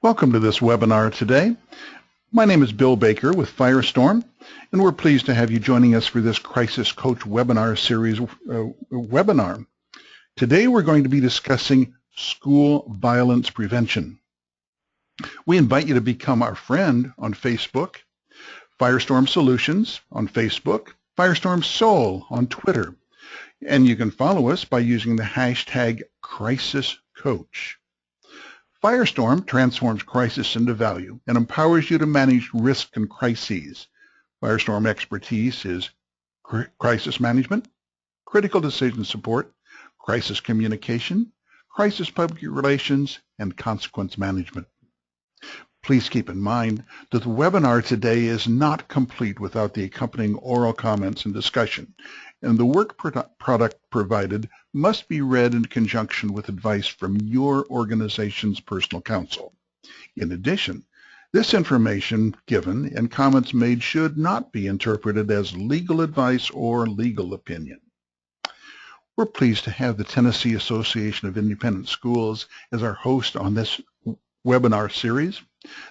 Welcome to this webinar today. My name is Bill Baker with Firestorm, and we're pleased to have you joining us for this Crisis Coach webinar series webinar. Today we're going to be discussing school violence prevention. We invite you to become our friend on Facebook, Firestorm Solutions on Facebook, Firestorm Soul on Twitter, and you can follow us by using the hashtag CrisisCoach. Firestorm transforms crisis into value and empowers you to manage risk and crises. Firestorm expertise is crisis management, critical decision support, crisis communication, crisis public relations, and consequence management. Please keep in mind that the webinar today is not complete without the accompanying oral comments and discussion, and the work product provided must be read in conjunction with advice from your organization's personal counsel. In addition, this information given and comments made should not be interpreted as legal advice or legal opinion. We're pleased to have the Tennessee Association of Independent Schools as our host on this webinar series.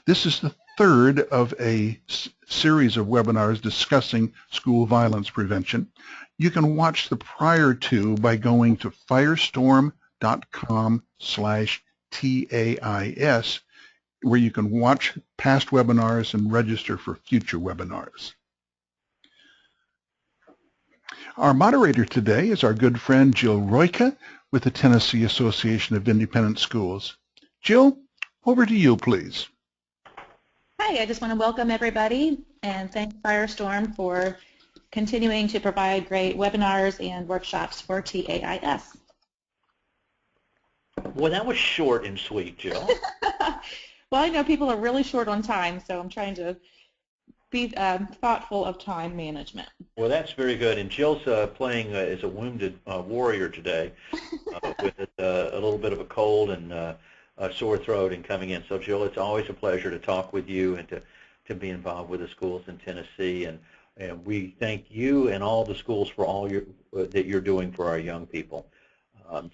This is the third of a series of webinars discussing school violence prevention. You can watch the prior two by going to firestorm.com/TAIS, where you can watch past webinars and register for future webinars. Our moderator today is our good friend Jill Royka with the Tennessee Association of Independent Schools. Jill, over to you, please. Hi, I just want to welcome everybody and thank Firestorm for continuing to provide great webinars and workshops for TAIS. Well, that was short and sweet, Jill. Well, I know people are really short on time, so I'm trying to be thoughtful of time management. Well, that's very good. And Jill's playing as a wounded warrior today with a little bit of a cold and a sore throat and coming in. So, Jill, it's always a pleasure to talk with you and to be involved with the schools in Tennessee. And we thank you and all the schools for all that you're doing for our young people.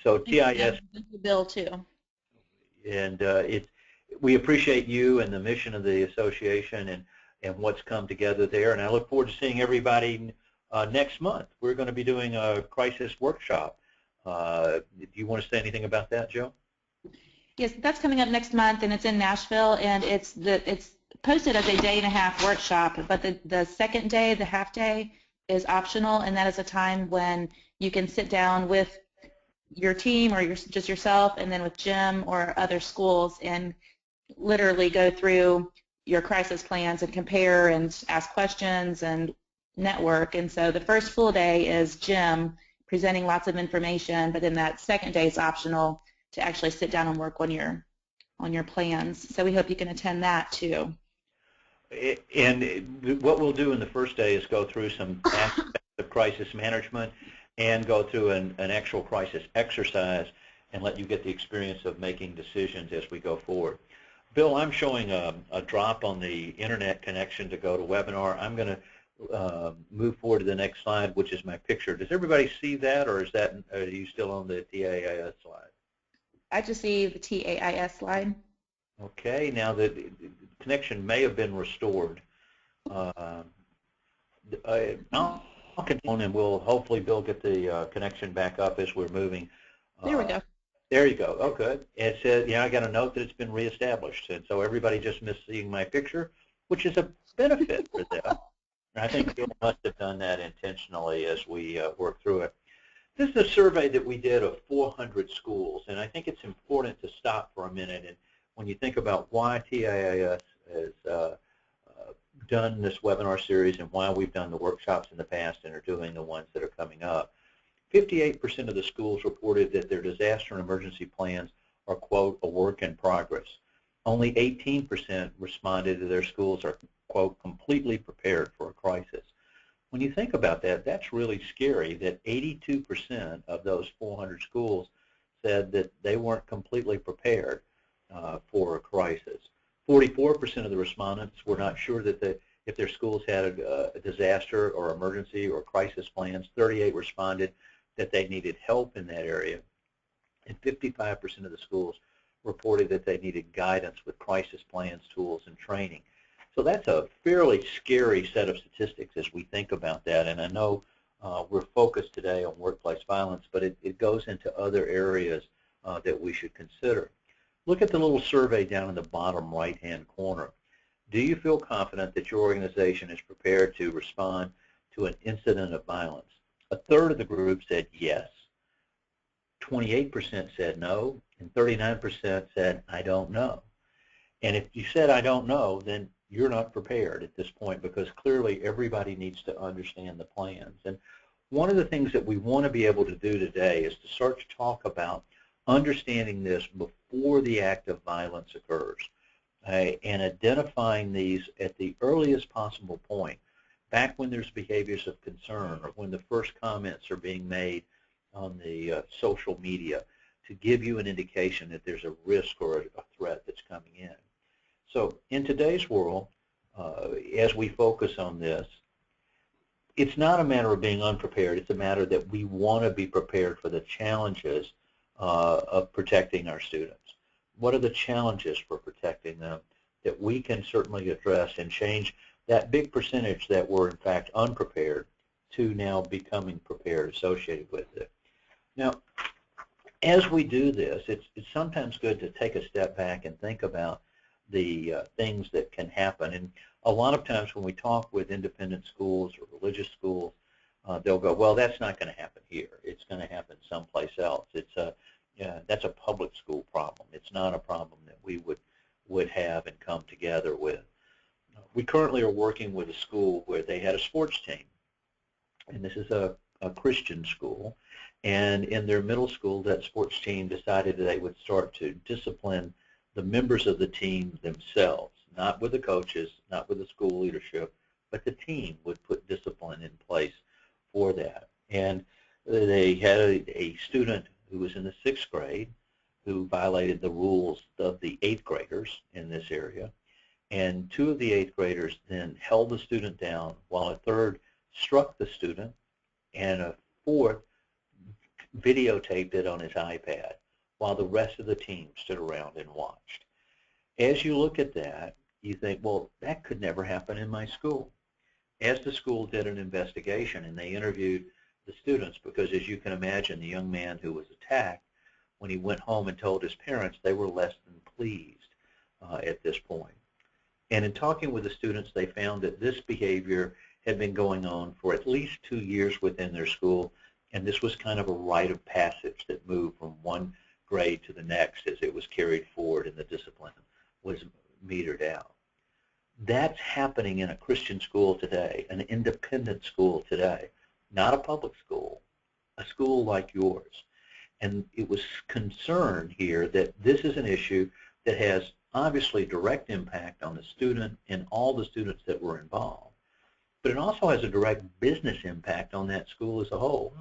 So TIS. Thank you, Bill, too. And we appreciate you and the mission of the association and what's come together there. And I look forward to seeing everybody next month. We're going to be doing a crisis workshop. Do you want to say anything about that, Jill? Yes, that's coming up next month, and it's in Nashville, and it's posted as a day-and-a-half workshop, but the second day, the half day, is optional, and that is a time when you can sit down with your team or just yourself and then with Jim or other schools and literally go through your crisis plans and compare and ask questions and network. And so the first full day is Jim presenting lots of information, but then that second day is optional to actually sit down and work on your plans. So we hope you can attend that too. And what we'll do in the first day is go through some aspects of crisis management and go through an actual crisis exercise and let you get the experience of making decisions as we go forward. Bill, I'm showing a drop on the internet connection to go to webinar. I'm going to move forward to the next slide, which is my picture. Does everybody see that, or are you still on the TAIS slide? I just see the TAIS slide. Okay, now the connection may have been restored. I'll continue, and we'll hopefully, Bill, get the connection back up as we're moving. There we go. There you go. Oh, good. It says, I got a note that it's been reestablished, and so everybody just missed seeing my picture, which is a benefit for them. I think Bill must have done that intentionally as we work through it. This is a survey that we did of 400 schools, and I think it's important to stop for a minute. And when you think about why TAIS has done this webinar series and why we've done the workshops in the past and are doing the ones that are coming up, 58% of the schools reported that their disaster and emergency plans are, quote, a work in progress. Only 18% responded that their schools are, quote, completely prepared for a crisis. When you think about that, that's really scary that 82% of those 400 schools said that they weren't completely prepared for a crisis. 44% of the respondents were not sure that if their schools had a disaster or emergency or crisis plans. 38 responded that they needed help in that area. And 55% of the schools reported that they needed guidance with crisis plans, tools, and training. So that's a fairly scary set of statistics as we think about that. And I know we're focused today on workplace violence, but it goes into other areas that we should consider. Look at the little survey down in the bottom right-hand corner. Do you feel confident that your organization is prepared to respond to an incident of violence? A third of the group said yes, 28% said no, and 39% said I don't know. And if you said I don't know, then you're not prepared at this point, because clearly everybody needs to understand the plans. And one of the things that we want to be able to do today is to start to talk about understanding this before the act of violence occurs, and identifying these at the earliest possible point, back when there's behaviors of concern or when the first comments are being made on the social media, to give you an indication that there's a risk or a threat that's coming in. So in today's world, as we focus on this, it's not a matter of being unprepared. It's a matter that we want to be prepared for the challenges of protecting our students. What are the challenges for protecting them that we can certainly address and change that big percentage that were in fact unprepared to now becoming prepared associated with it. Now, as we do this, it's sometimes good to take a step back and think about the things that can happen. And a lot of times when we talk with independent schools or religious schools, they'll go, well, that's not going to happen here. It's going to happen someplace else. That's a public school problem. It's not a problem that we would have and come together with. We currently are working with a school where they had a sports team, and this is a Christian school, and in their middle school, that sports team decided that they would start to discipline the members of the team themselves, not with the coaches, not with the school leadership, but the team would put discipline in place for that. And they had a student who was in the 6th grade who violated the rules of the 8th graders in this area. And 2 of the 8th graders then held the student down while a 3rd struck the student, and a 4th videotaped it on his iPad while the rest of the team stood around and watched. As you look at that, you think, well, that could never happen in my school. As the school did an investigation and they interviewed the students, because as you can imagine, the young man who was attacked, when he went home and told his parents, they were less than pleased at this point. And in talking with the students, they found that this behavior had been going on for at least 2 years within their school, and this was kind of a rite of passage that moved from one grade to the next as it was carried forward and the discipline was metered out. That's happening in a Christian school today, an independent school today, not a public school, a school like yours. And it was concerned here that this is an issue that has obviously direct impact on the student and all the students that were involved, but it also has a direct business impact on that school as a whole.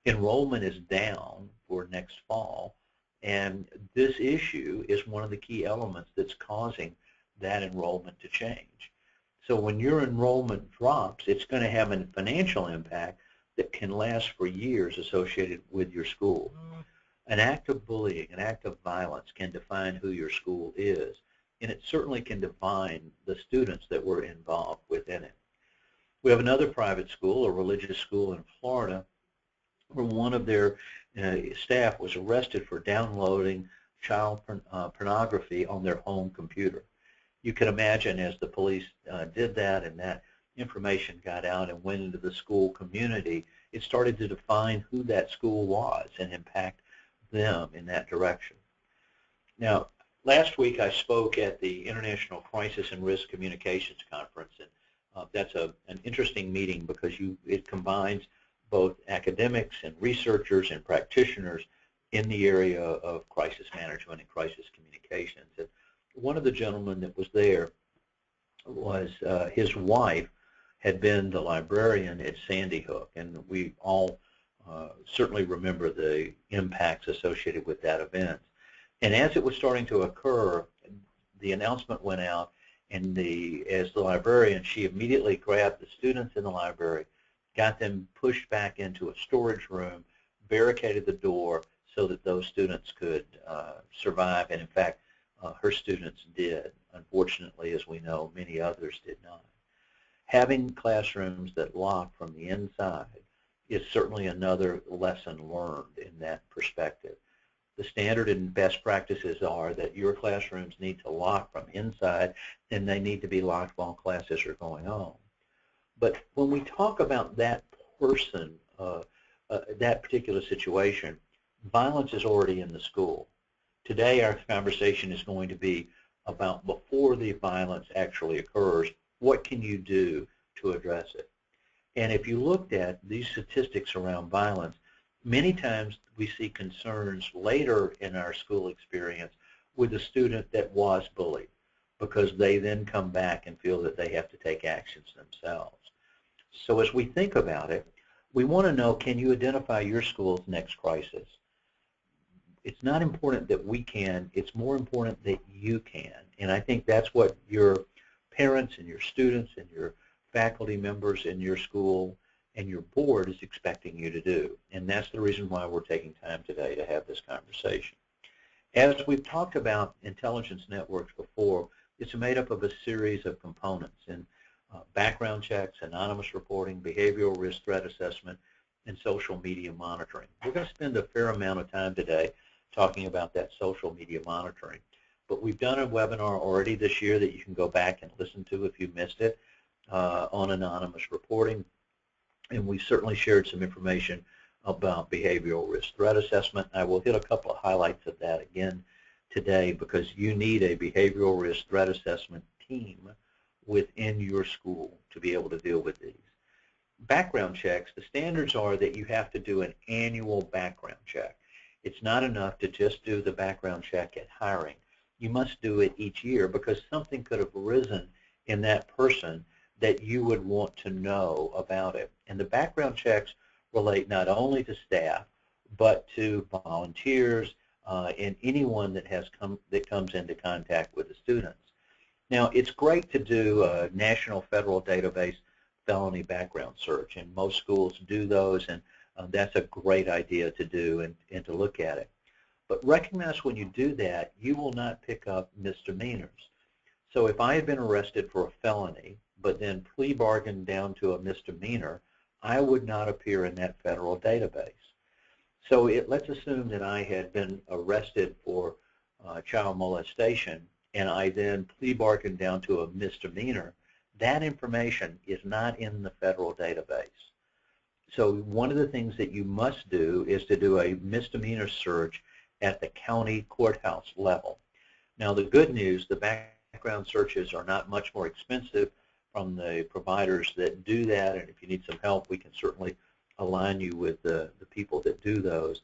Enrollment is down for next fall, and this issue is one of the key elements that's causing that enrollment to change. So when your enrollment drops, it's going to have a financial impact that can last for years associated with your school. An act of bullying, an act of violence can define who your school is, and it certainly can define the students that were involved within it. We have another private school, a religious school in Florida, where one of their staff was arrested for downloading child pornography on their home computer. You can imagine as the police did that and that information got out and went into the school community, it started to define who that school was and impact them in that direction. Now, last week I spoke at the International Crisis and Risk Communications Conference, and that's an interesting meeting because it combines both academics and researchers and practitioners in the area of crisis management and crisis communications. And one of the gentlemen that was there was his wife had been the librarian at Sandy Hook, and we all certainly remember the impacts associated with that event. And as it was starting to occur, the announcement went out, and as the librarian, she immediately grabbed the students in the library, got them pushed back into a storage room, barricaded the door, so that those students could survive, and in fact, her students did. Unfortunately, as we know, many others did not. Having classrooms that lock from the inside is certainly another lesson learned in that perspective. The standard and best practices are that your classrooms need to lock from inside, and they need to be locked while classes are going on. But when we talk about that person, that particular situation, violence is already in the school. Today our conversation is going to be about before the violence actually occurs, what can you do to address it? And if you looked at these statistics around violence, many times we see concerns later in our school experience with a student that was bullied, because they then come back and feel that they have to take actions themselves. So as we think about it, we want to know, can you identify your school's next crisis? It's not important that we can, it's more important that you can. And I think that's what your parents and your students and your faculty members in your school and your board is expecting you to do. And that's the reason why we're taking time today to have this conversation. As we've talked about intelligence networks before, it's made up of a series of components, and background checks, anonymous reporting, behavioral risk threat assessment, and social media monitoring. We're going to spend a fair amount of time today talking about that social media monitoring. But we've done a webinar already this year that you can go back and listen to if you missed it on anonymous reporting. And we certainly shared some information about behavioral risk threat assessment. I will hit a couple of highlights of that again today, because you need a behavioral risk threat assessment team within your school to be able to deal with these. Background checks, the standards are that you have to do an annual background check. It's not enough to just do the background check at hiring. You must do it each year, because something could have arisen in that person that you would want to know about it. And the background checks relate not only to staff, but to volunteers and anyone that comes into contact with the students. Now, it's great to do a national federal database felony background search, and most schools do those, and that's a great idea to do and to look at it. But recognize when you do that, you will not pick up misdemeanors. So if I had been arrested for a felony, but then plea bargained down to a misdemeanor, I would not appear in that federal database. So let's assume that I had been arrested for child molestation, and I then plea bargained down to a misdemeanor. That information is not in the federal database. So one of the things that you must do is to do a misdemeanor search at the county courthouse level. Now, the good news, the background searches are not much more expensive from the providers that do that, and if you need some help, we can certainly align you with the people that do those.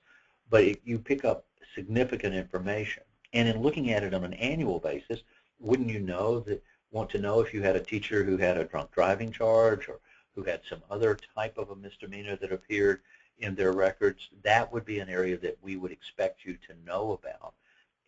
But you pick up significant information. And in looking at it on an annual basis, wouldn't you want to know if you had a teacher who had a drunk driving charge, or who had some other type of a misdemeanor that appeared in their records? That would be an area that we would expect you to know about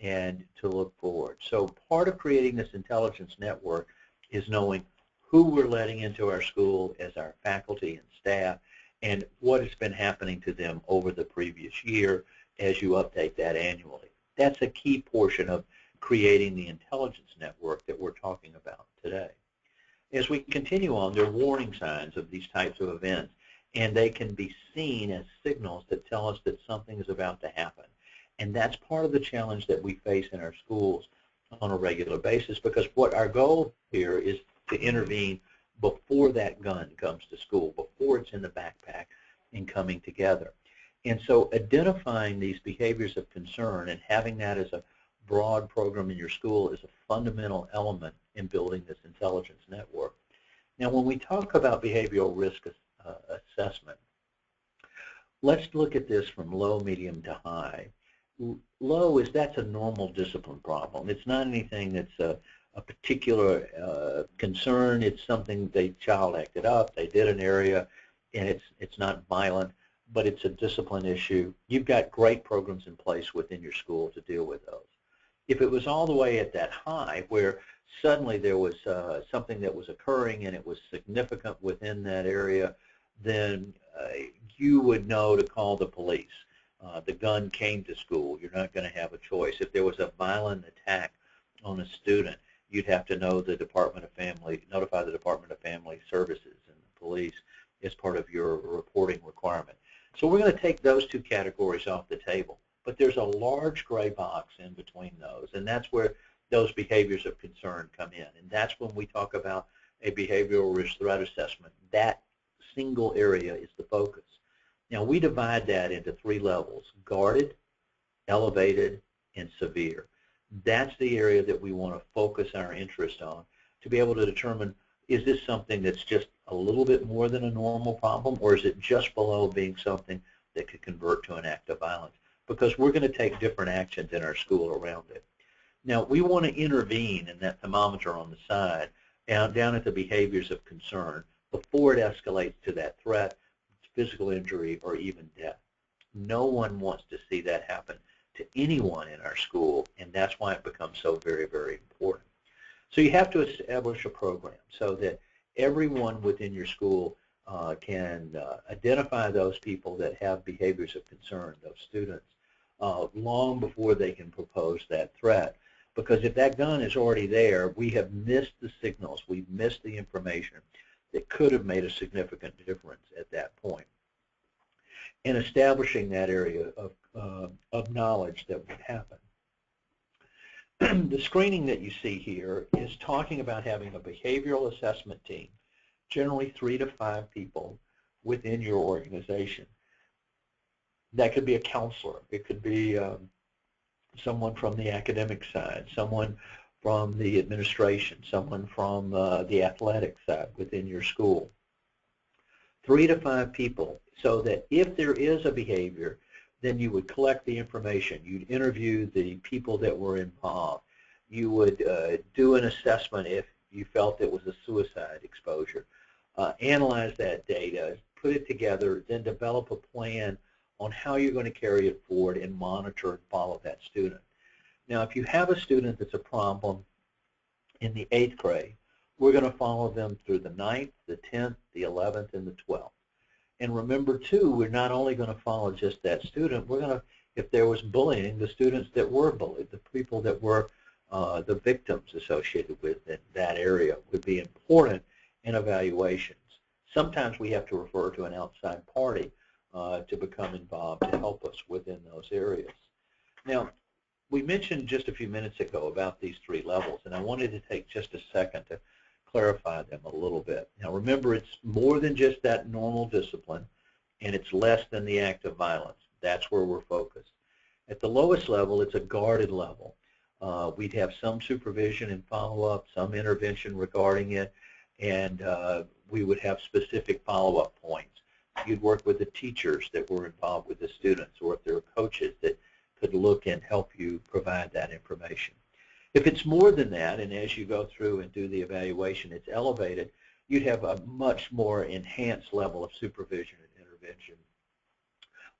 and to look forward. So part of creating this intelligence network is knowing who we're letting into our school as our faculty and staff, and what has been happening to them over the previous year as you update that annually. That's a key portion of creating the intelligence network that we're talking about today. As we continue on, there are warning signs of these types of events, and they can be seen as signals that tell us that something is about to happen. And that's part of the challenge that we face in our schools on a regular basis, because what our goal here is to intervene before that gun comes to school, before it's in the backpack and coming together. And so identifying these behaviors of concern and having that as a broad program in your school is a fundamental element in building this intelligence network. Now, when we talk about behavioral risk assessment, let's look at this from low, medium to high. Low is that's a normal discipline problem. It's not anything that's a particular concern. It's something the child acted up, they did an area, and it's not violent, but it's a discipline issue. You've got great programs in place within your school to deal with those. If it was all the way at that high, where suddenly there was something that was occurring and it was significant within that area, then you would know to call the police. the gun came to school, you're not going to have a choice. If there was a violent attack on a student, you'd have to know the notify the Department of Family Services and the police as part of your reporting requirement. So we're going to take those two categories off the table. But there's a large gray box in between those, and that's where those behaviors of concern come in. And that's when we talk about a behavioral risk threat assessment. That single area is the focus. Now, we divide that into 3 levels: guarded, elevated, and severe. That's the area that we want to focus our interest on to be able to determine, is this something that's just a little bit more than a normal problem, or is it just below being something that could convert to an act of violence? Because we're going to take different actions in our school around it. Now, we want to intervene in that thermometer on the side, down at the behaviors of concern, before it escalates to that threat, physical injury, or even death. No one wants to see that happen to anyone in our school, and that's why it becomes so very, very important. So you have to establish a program so that everyone within your school can identify those people that have behaviors of concern, those students, long before they can propose that threat. Because if that gun is already there, we have missed the signals, we've missed the information that could have made a significant difference at that point. And establishing that area of knowledge that would happen. The screening that you see here is talking about having a behavioral assessment team, generally 3 to 5 people within your organization. That could be a counselor. It could be someone from the academic side, someone from the administration, someone from the athletic side within your school. 3 to 5 people, so that if there is a behavior, then you would collect the information. You'd interview the people that were involved. You would do an assessment if you felt it was a suicide exposure. Analyze that data, put it together, then develop a plan on how you're going to carry it forward and monitor and follow that student. Now, if you have a student that's a problem in the 8th grade, we're going to follow them through the 9th, the 10th, the 11th, and the 12th. And remember, too, we're not only going to follow just that student, we're going to, if there was bullying, the students that were bullied, the people that were the victims associated with that area would be important in evaluations. Sometimes we have to refer to an outside party to become involved to help us within those areas. Now, we mentioned just a few minutes ago about these 3 levels, and I wanted to take just a second to clarify them a little bit. Now, remember, it's more than just that normal discipline, and it's less than the act of violence. That's where we're focused. At the lowest level, it's a guarded level. We'd have some supervision and follow-up, some intervention regarding it, and we would have specific follow-up points. You'd work with the teachers that were involved with the students, or if there were coaches that could look and help you provide that information. If it's more than that, and as you go through and do the evaluation, it's elevated, you'd have a much more enhanced level of supervision and intervention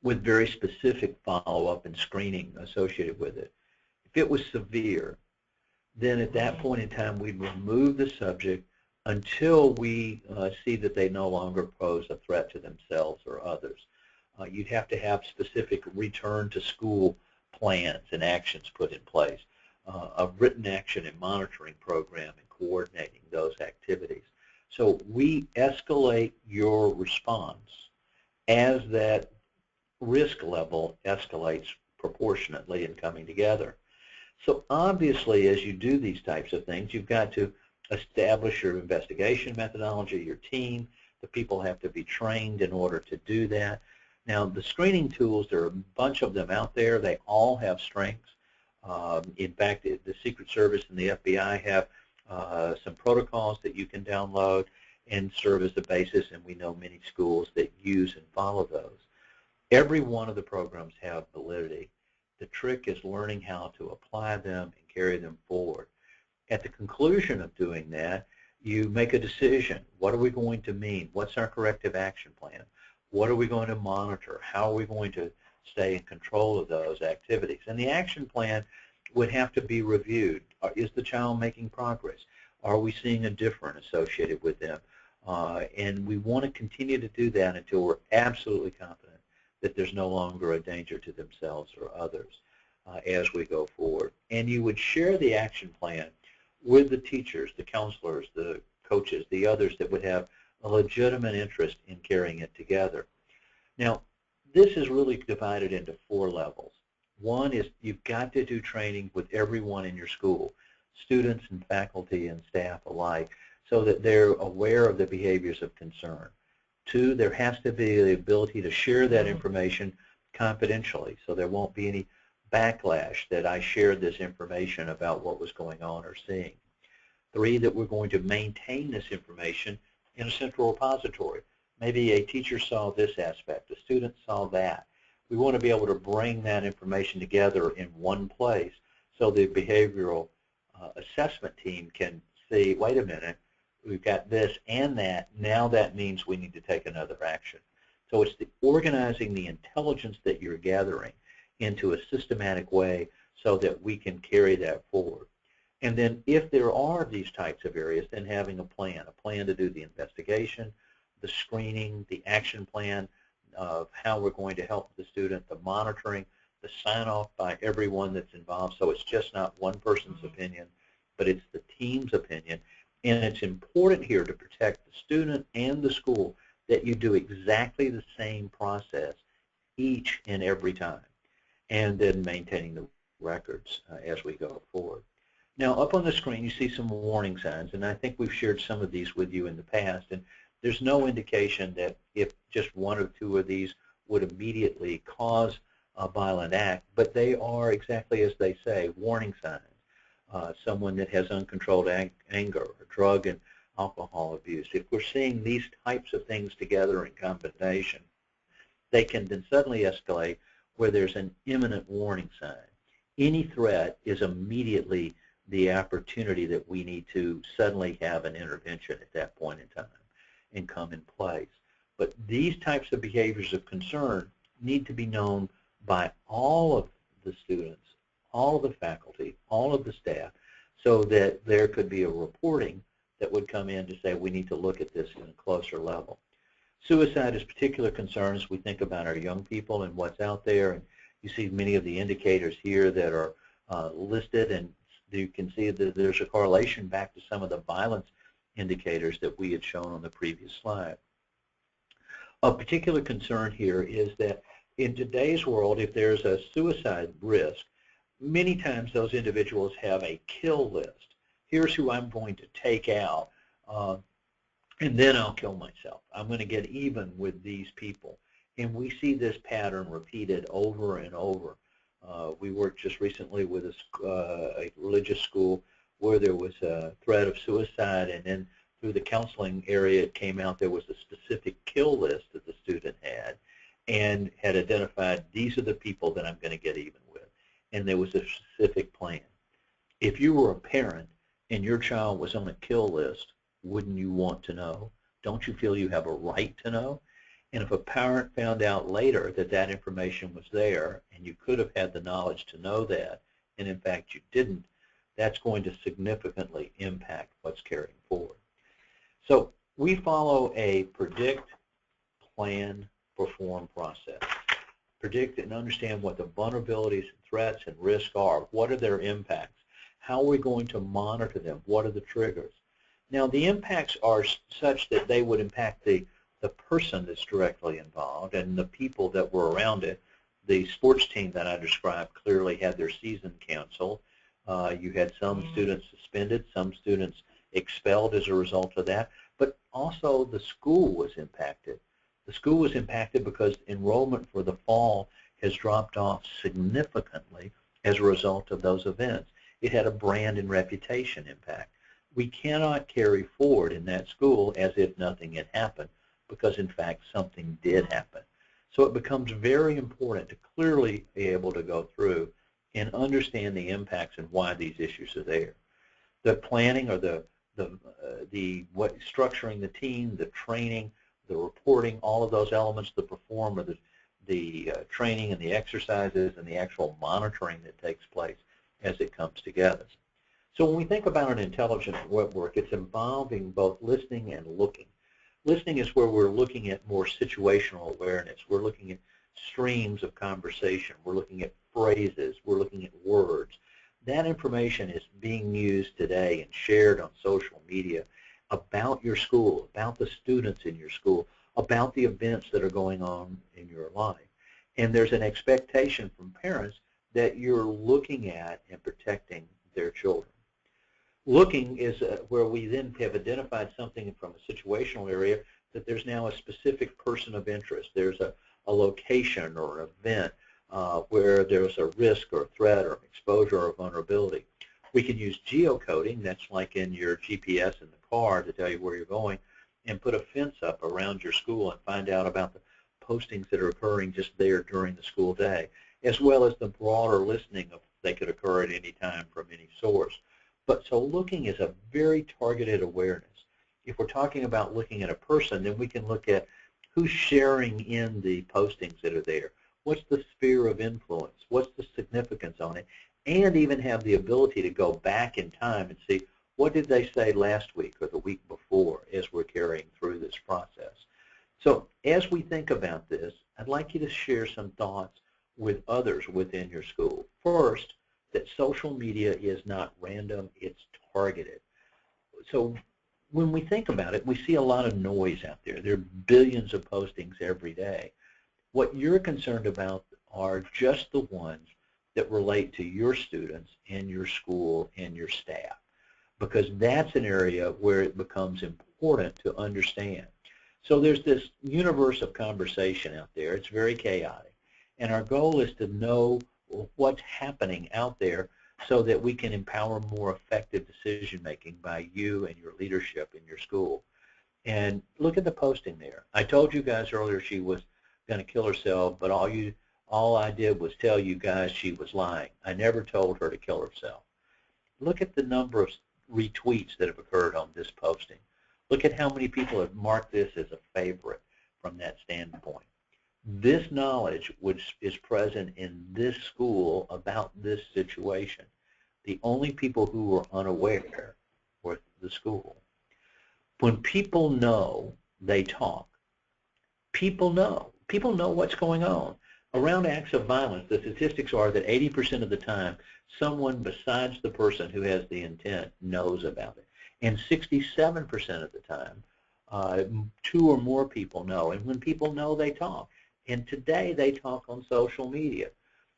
with very specific follow-up and screening associated with it. If it was severe, then at that point in time, we'd remove the subject until we see that they no longer pose a threat to themselves or others. You'd have to have specific return to school plans and actions put in place, a written action and monitoring program and coordinating those activities. So we escalate your response as that risk level escalates proportionately in coming together. So obviously, as you do these types of things, you've got to establish your investigation methodology, your team. The people have to be trained in order to do that. Now, the screening tools, there are a bunch of them out there. They all have strengths. In fact, the Secret Service and the FBI have some protocols that you can download and serve as the basis, and we know many schools that use and follow those. Every one of the programs have validity. The trick is learning how to apply them and carry them forward. At the conclusion of doing that, you make a decision. What are we going to mean? What's our corrective action plan? What are we going to monitor? How are we going to stay in control of those activities? And the action plan would have to be reviewed. Is the child making progress? Are we seeing a difference associated with them? And we want to continue to do that until we're absolutely confident that there's no longer a danger to themselves or others as we go forward. And you would share the action plan with the teachers, the counselors, the coaches, the others that would have a legitimate interest in carrying it together. Now, this is really divided into 4 levels. One is you've got to do training with everyone in your school, students and faculty and staff alike, so that they're aware of the behaviors of concern. 2, there has to be the ability to share that information confidentially, so there won't be any backlash that I shared this information about what was going on or seeing. 3, that we're going to maintain this information in a central repository. Maybe a teacher saw this aspect, a student saw that. We want to be able to bring that information together in one place so the behavioral assessment team can see, wait a minute, we've got this and that, now that means we need to take another action. So it's the organizing the intelligence that you're gathering into a systematic way so that we can carry that forward. And then if there are these types of areas, then having a plan to do the investigation, the screening, the action plan of how we're going to help the student, the monitoring, the sign-off by everyone that's involved. So it's just not one person's opinion, but it's the team's opinion. And it's important here to protect the student and the school that you do exactly the same process each and every time, and then maintaining the records as we go forward. Now, up on the screen, you see some warning signs, and I think we've shared some of these with you in the past, and there's no indication that if just 1 or 2 of these would immediately cause a violent act, but they are exactly as they say, warning signs. Someone that has uncontrolled anger or drug and alcohol abuse. If we're seeing these types of things together in combination, they can then suddenly escalate where there's an imminent warning sign. Any threat is immediately the opportunity that we need to suddenly have an intervention at that point in time and come in place. But these types of behaviors of concern need to be known by all of the students, all of the faculty, all of the staff, so that there could be a reporting that would come in to say we need to look at this in a closer level. Suicide is particular concern as we think about our young people and what's out there, and you see many of the indicators here that are listed, and you can see that there's a correlation back to some of the violence indicators that we had shown on the previous slide. A particular concern here is that in today's world, if there's a suicide risk, many times those individuals have a kill list. Here's who I'm going to take out, and then I'll kill myself. I'm going to get even with these people. And we see this pattern repeated over and over. We worked just recently with a religious school where there was a threat of suicide, and then through the counseling area it came out there was a specific kill list that the student had and had identified these are the people that I'm going to get even with. And there was a specific plan. If you were a parent and your child was on a kill list, wouldn't you want to know? Don't you feel you have a right to know? And if a parent found out later that that information was there and you could have had the knowledge to know that, and in fact you didn't, that's going to significantly impact what's carrying forward. So we follow a predict, plan, perform process. Predict and understand what the vulnerabilities, threats, and risks are. What are their impacts? How are we going to monitor them? What are the triggers? Now, the impacts are such that they would impact the person that's directly involved and the people that were around it. The sports team that I described clearly had their season canceled. You had some students suspended, some students expelled as a result of that, but also the school was impacted. The school was impacted because enrollment for the fall has dropped off significantly as a result of those events. It had a brand and reputation impact. We cannot carry forward in that school as if nothing had happened, because in fact something did happen. So it becomes very important to clearly be able to go through and understand the impacts and why these issues are there. The planning or structuring the team, the training, the reporting, all of those elements, the perform or the training and the exercises and the actual monitoring that takes place as it comes together. So when we think about an intelligent web work, it's involving both listening and looking. Listening is where we're looking at more situational awareness. We're looking at streams of conversation. We're looking at phrases. We're looking at words. That information is being used today and shared on social media about your school, about the students in your school, about the events that are going on in your life. And there's an expectation from parents that you're looking at and protecting their children. Looking is where we then have identified something from a situational area that there's now a specific person of interest. There's a location or an event where there's a risk or a threat or exposure or vulnerability. We can use geocoding, that's like in your GPS in the car to tell you where you're going, and put a fence up around your school and find out about the postings that are occurring just there during the school day, as well as the broader listening of they could occur at any time from any source. But so looking is a very targeted awareness. If we're talking about looking at a person, then we can look at who's sharing in the postings that are there. What's the sphere of influence? What's the significance on it? And even have the ability to go back in time and see what did they say last week or the week before as we're carrying through this process. So as we think about this, I'd like you to share some thoughts with others within your school. First, that social media is not random, it's targeted. So when we think about it, we see a lot of noise out there. There are billions of postings every day. What you're concerned about are just the ones that relate to your students and your school and your staff, because that's an area where it becomes important to understand. So there's this universe of conversation out there. It's very chaotic. And our goal is to know what's happening out there so that we can empower more effective decision-making by you and your leadership in your school. And look at the posting there. I told you guys earlier she was going to kill herself, but all I did was tell you guys she was lying. I never told her to kill herself. Look at the number of retweets that have occurred on this posting. Look at how many people have marked this as a favorite from that standpoint. This knowledge which is present in this school about this situation. The only people who were unaware were the school. When people know, they talk. People know. People know what's going on. Around acts of violence, the statistics are that 80% of the time, someone besides the person who has the intent knows about it. And 67% of the time, two or more people know. And when people know, they talk. And today, they talk on social media.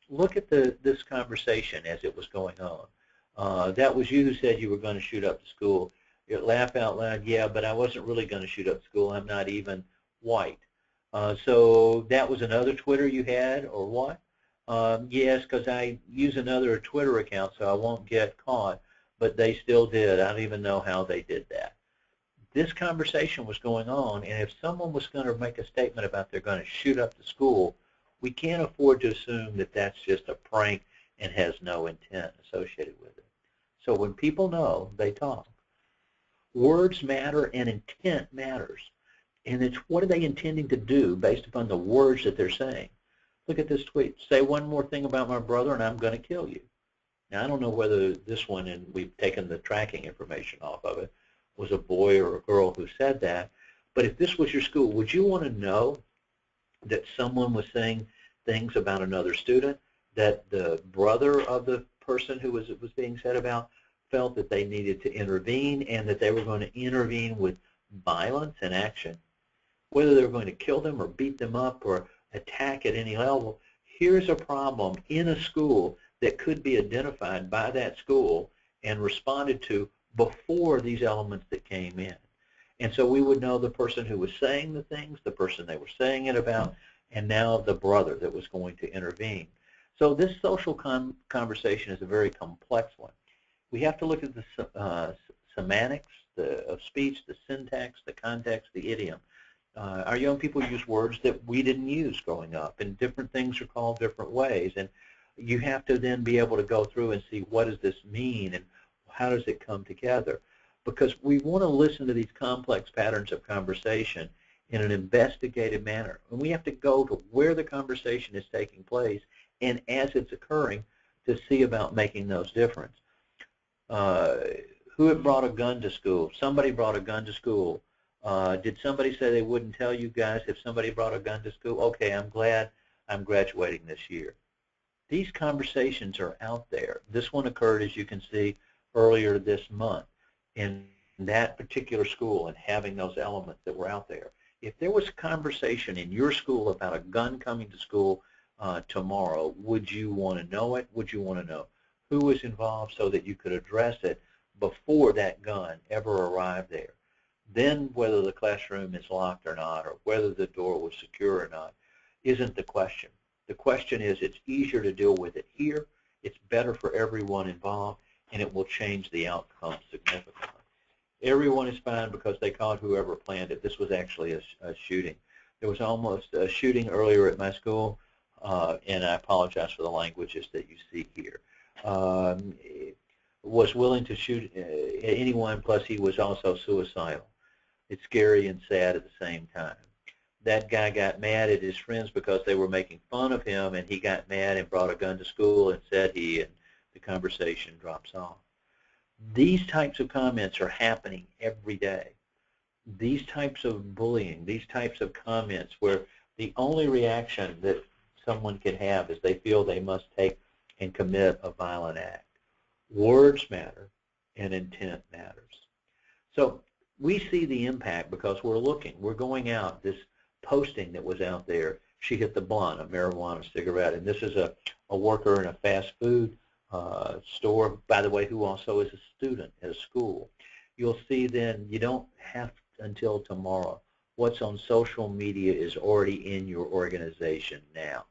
Look at this conversation as it was going on. That was you who said you were going to shoot up the school. You laugh out loud, yeah, but I wasn't really going to shoot up the school. I'm not even white. So that was another Twitter you had, or what? Yes, because I use another Twitter account, so I won't get caught. But they still did. I don't even know how they did that. This conversation was going on, and if someone was going to make a statement about they're going to shoot up the school, we can't afford to assume that that's just a prank and has no intent associated with it. So when people know, they talk. Words matter and intent matters. And it's what are they intending to do based upon the words that they're saying. Look at this tweet. Say one more thing about my brother and I'm going to kill you. Now, I don't know whether this one, and we've taken the tracking information off of it, was a boy or a girl who said that. But if this was your school, would you want to know that someone was saying things about another student, that the brother of the person who was being said about felt that they needed to intervene and that they were going to intervene with violence and action? Whether they were going to kill them or beat them up or attack at any level, here's a problem in a school that could be identified by that school and responded to before these elements that came in. And so we would know the person who was saying the things, the person they were saying it about, and now the brother that was going to intervene. So this social conversation is a very complex one. We have to look at the semantics of speech, the syntax, the context, the idiom. Our young people use words that we didn't use growing up, and different things are called different ways. And you have to then be able to go through and see what does this mean and how does it come together. Because we want to listen to these complex patterns of conversation in an investigative manner. And we have to go to where the conversation is taking place and as it's occurring to see about making those difference. Who had brought a gun to school? Somebody brought a gun to school. Did somebody say they wouldn't tell you guys if somebody brought a gun to school? Okay, I'm glad I'm graduating this year. These conversations are out there. This one occurred, as you can see, earlier this month in that particular school and having those elements that were out there. If there was a conversation in your school about a gun coming to school tomorrow, would you want to know it? Would you want to know who was involved so that you could address it before that gun ever arrived there? Then whether the classroom is locked or not, or whether the door was secure or not, isn't the question. The question is, it's easier to deal with it here, it's better for everyone involved, and it will change the outcome significantly. Everyone is fine because they caught whoever planned it. This was actually a shooting. There was almost a shooting earlier at my school, and I apologize for the languages that you see here. Was willing to shoot anyone, plus he was also suicidal. It's scary and sad at the same time. That guy got mad at his friends because they were making fun of him, and he got mad and brought a gun to school and said he, and the conversation drops off. These types of comments are happening every day. These types of bullying, these types of comments where the only reaction that someone can have is they feel they must take and commit a violent act. Words matter and intent matters. So we see the impact because we're looking. We're going out. This posting that was out there, she hit the blunt, a marijuana cigarette, and this is a worker in a fast food store, by the way, who also is a student at a school. You'll see then you don't have until tomorrow. What's on social media is already in your organization now.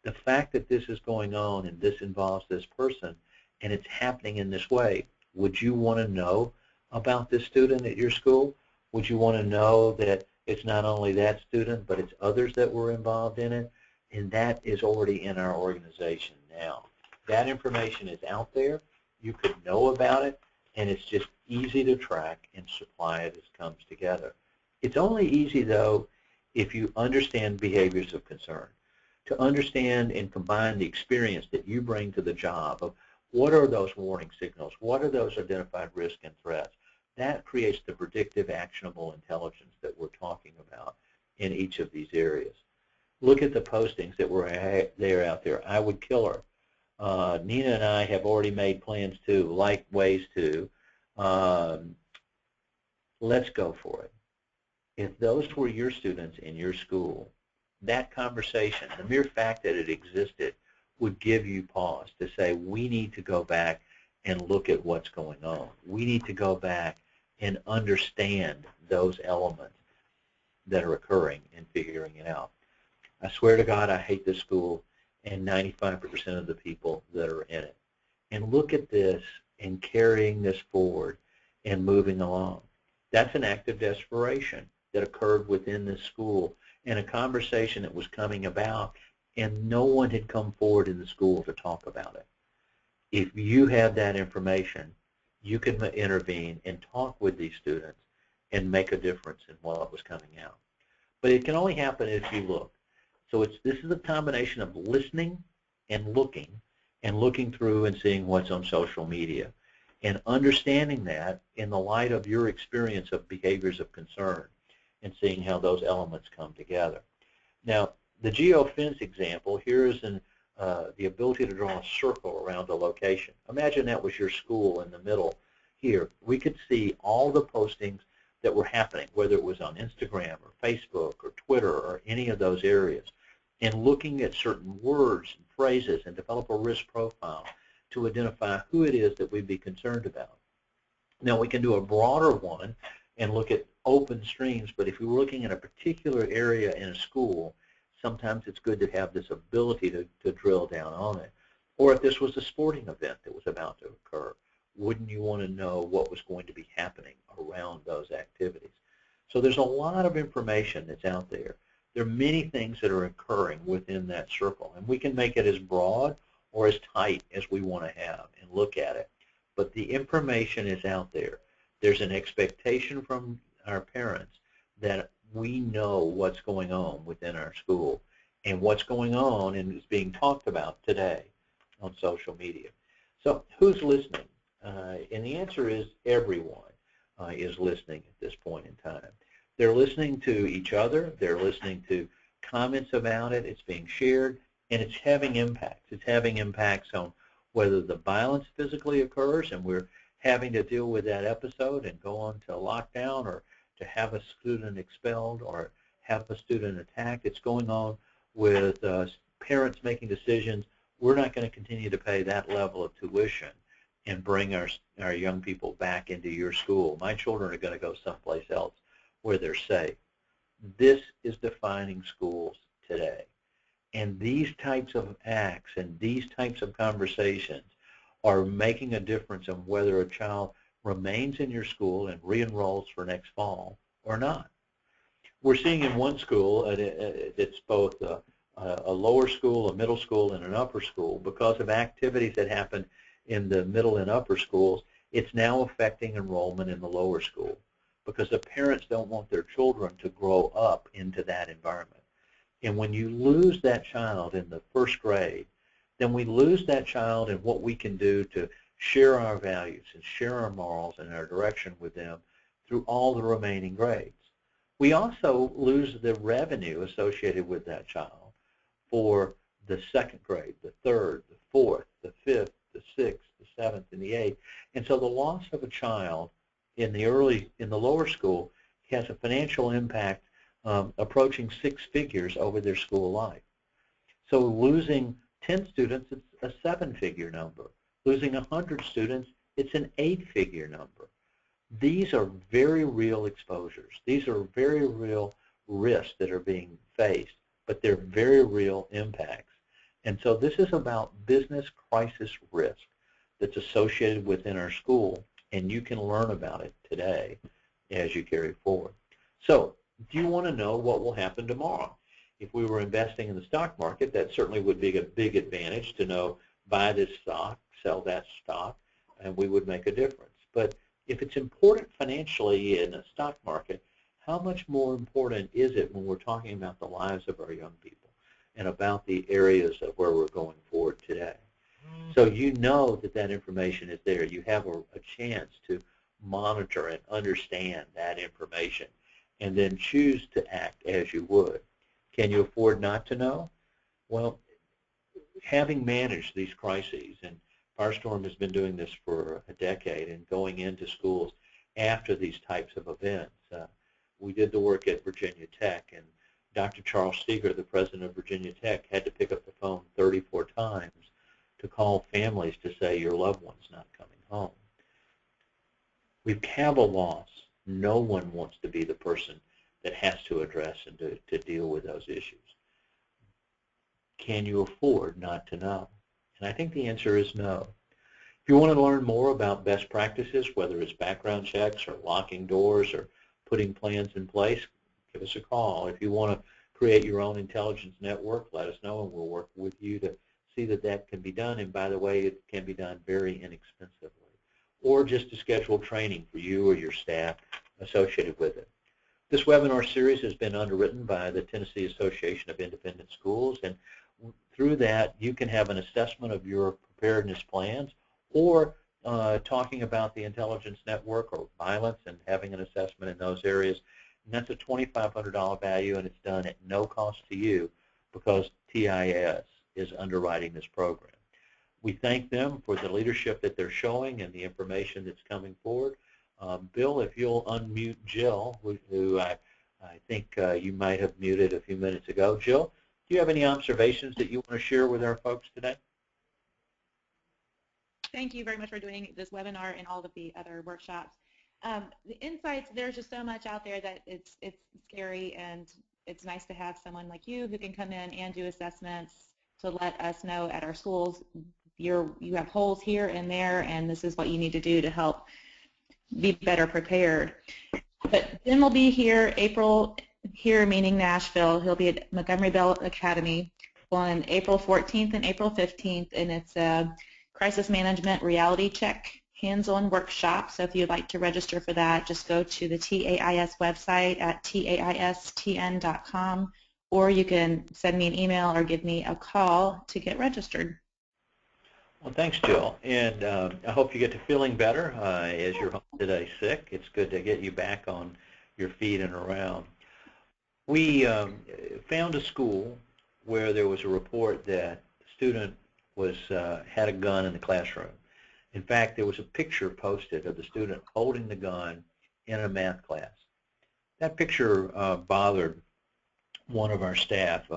The fact that this is going on and this involves this person and it's happening in this way, would you want to know about this student at your school? Would you want to know that it's not only that student, but it's others that were involved in it? And that is already in our organization now. That information is out there. You could know about it, and it's just easy to track and supply it as it comes together. It's only easy, though, if you understand behaviors of concern, to understand and combine the experience that you bring to the job of what are those warning signals, what are those identified risks and threats. That creates the predictive, actionable intelligence that we're talking about in each of these areas. Look at the postings that were there out there. I would kill her. Nina and I have already made plans too, like ways to. Let's go for it. If those were your students in your school, that conversation, the mere fact that it existed, would give you pause to say, we need to go back and look at what's going on. We need to go back and understand those elements that are occurring and figuring it out. I swear to God, I hate this school and 95% of the people that are in it. And look at this and carrying this forward and moving along. That's an act of desperation that occurred within this school and a conversation that was coming about, and no one had come forward in the school to talk about it. If you have that information, you can intervene and talk with these students and make a difference in what was coming out. But it can only happen if you look. So this is a combination of listening and looking through and seeing what's on social media and understanding that in the light of your experience of behaviors of concern and seeing how those elements come together. Now, the Geofence example, here is the ability to draw a circle around a location. Imagine that was your school in the middle here. We could see all the postings that were happening, whether it was on Instagram or Facebook or Twitter or any of those areas, and looking at certain words and phrases and develop a risk profile to identify who it is that we'd be concerned about. Now, we can do a broader one and look at open streams, but if we were looking at a particular area in a school, sometimes it's good to have this ability to drill down on it. Or if this was a sporting event that was about to occur, wouldn't you want to know what was going to be happening around those activities? So there's a lot of information that's out there. There are many things that are occurring within that circle, and we can make it as broad or as tight as we want to have and look at it. But the information is out there. There's an expectation from our parents that we know what's going on within our school and what's going on and is being talked about today on social media. So who's listening? And the answer is everyone is listening at this point in time. They're listening to each other. They're listening to comments about it, it's being shared, and it's having impacts. It's having impacts on whether the violence physically occurs and we're having to deal with that episode and go on to lockdown, or to have a student expelled or have a student attacked. It's going on with parents making decisions. We're not going to continue to pay that level of tuition and bring our young people back into your school. My children are going to go someplace else where they're safe. This is defining schools today. And these types of acts and these types of conversations are making a difference on whether a child remains in your school and re-enrolls for next fall or not. We're seeing in one school, it's both a lower school, a middle school, and an upper school. Because of activities that happen in the middle and upper schools, it's now affecting enrollment in the lower school because the parents don't want their children to grow up into that environment. And when you lose that child in the first grade, then we lose that child in what we can do to share our values and share our morals and our direction with them through all the remaining grades. We also lose the revenue associated with that child for the second grade, the third, the fourth, the fifth, the sixth, the seventh, and the eighth. And so the loss of a child in the lower school has a financial impact approaching 6 figures over their school life. So losing 10 students, it's a 7-figure number. Losing 100 students, it's an 8-figure number. These are very real exposures. These are very real risks that are being faced, but they're very real impacts. And so this is about business crisis risk that's associated within our school, and you can learn about it today as you carry forward. So do you want to know what will happen tomorrow? If we were investing in the stock market, that certainly would be a big advantage to know, buy this stock, sell that stock, and we would make a difference. But if it's important financially in a stock market, how much more important is it when we're talking about the lives of our young people and about the areas of where we're going forward today? So you know that that information is there. You have a chance to monitor and understand that information and then choose to act as you would. Can you afford not to know? Well, having managed these crises, and Firestorm has been doing this for a decade and going into schools after these types of events. We did the work at Virginia Tech, and Dr. Charles Steger, the president of Virginia Tech, had to pick up the phone 34 times to call families to say your loved one's not coming home. We have a loss. No one wants to be the person that has to address and to deal with those issues. Can you afford not to know? And I think the answer is no. If you want to learn more about best practices, whether it's background checks or locking doors or putting plans in place, give us a call. If you want to create your own intelligence network, let us know, and we'll work with you to see that that can be done. And by the way, it can be done very inexpensively. Or just to schedule training for you or your staff associated with it. This webinar series has been underwritten by the Tennessee Association of Independent Schools, and through that you can have an assessment of your preparedness plans, or talking about the intelligence network or violence and having an assessment in those areas. And that's a $2,500 value, and it's done at no cost to you because TAIS is underwriting this program. We thank them for the leadership that they're showing and the information that's coming forward. Bill, if you'll unmute Jill, who I think you might have muted a few minutes ago. Jill, do you have any observations that you want to share with our folks today? Thank you very much for doing this webinar and all of the other workshops. The insights, there's just so much out there that it's scary, and it's nice to have someone like you who can come in and do assessments to let us know at our schools you have holes here and there, and this is what you need to do to help be better prepared. But Jim will be here meaning Nashville. He'll be at Montgomery Bell Academy on April 14th and April 15th, and it's a crisis management reality check hands-on workshop. So if you'd like to register for that, just go to the TAIS website at taistn.com, or you can send me an email or give me a call to get registered. Well, thanks, Jill, and I hope you get to feeling better as you're home today sick. It's good to get you back on your feet and around. We found a school where there was a report that the student had a gun in the classroom. In fact, there was a picture posted of the student holding the gun in a math class. That picture bothered one of our staff,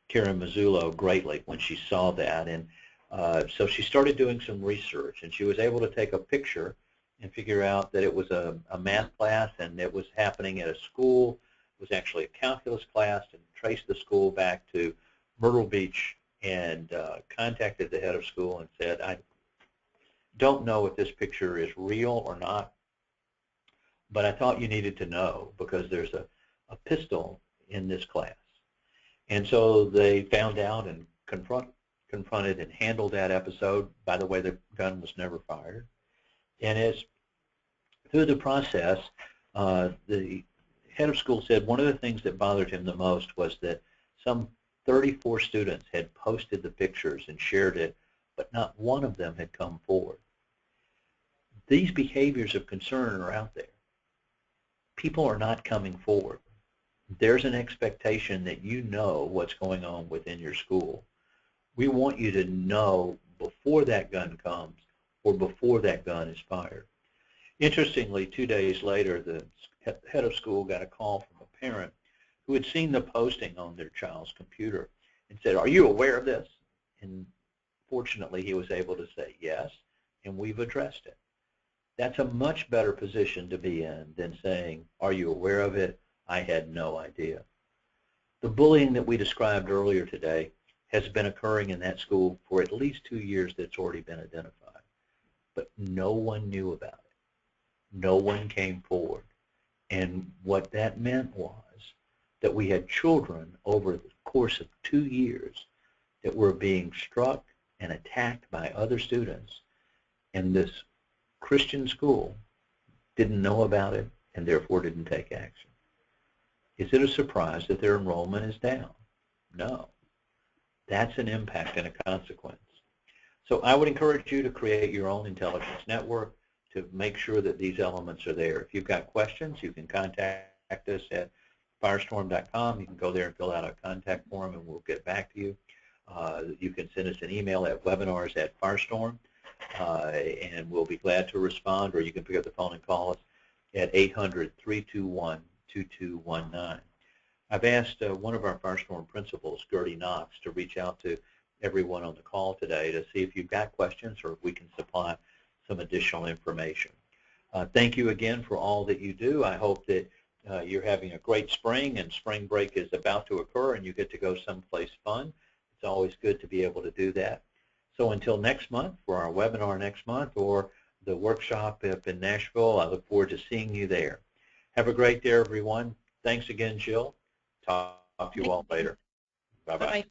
Karen Mazzullo, greatly when she saw that, and so she started doing some research, and she was able to take a picture and figure out that it was a math class and it was happening at a school. It was actually a calculus class, and traced the school back to Myrtle Beach, and contacted the head of school and said, I don't know if this picture is real or not, but I thought you needed to know because there's a pistol in this class. And so they found out and confronted and handled that episode. By the way, the gun was never fired. And as through the process, the head of school said one of the things that bothered him the most was that some 34 students had posted the pictures and shared it, but not one of them had come forward. These behaviors of concern are out there. People are not coming forward. There's an expectation that you know what's going on within your school. We want you to know before that gun comes or before that gun is fired. Interestingly, 2 days later, the head of school got a call from a parent who had seen the posting on their child's computer and said, are you aware of this? And fortunately, he was able to say yes, and we've addressed it. That's a much better position to be in than saying, are you aware of it? I had no idea. The bullying that we described earlier today has been occurring in that school for at least 2 years that's already been identified. But no one knew about it. No one came forward. And what that meant was that we had children over the course of 2 years that were being struck and attacked by other students, and this Christian school didn't know about it and therefore didn't take action. Is it a surprise that their enrollment is down? No. That's an impact and a consequence. So I would encourage you to create your own intelligence network to make sure that these elements are there. If you've got questions, you can contact us at firestorm.com. You can go there and fill out a contact form, and we'll get back to you. You can send us an email at webinars@firestorm, and we'll be glad to respond, or you can pick up the phone and call us at 800-321-2219. I've asked one of our Firestorm principals, Gertie Knox, to reach out to everyone on the call today to see if you've got questions or if we can supply some additional information. Thank you again for all that you do. I hope that you're having a great spring, and spring break is about to occur and you get to go someplace fun. It's always good to be able to do that. So until next month, for our webinar next month or the workshop up in Nashville, I look forward to seeing you there. Have a great day, everyone. Thanks again, Jill. Talk to you all later. Bye-bye.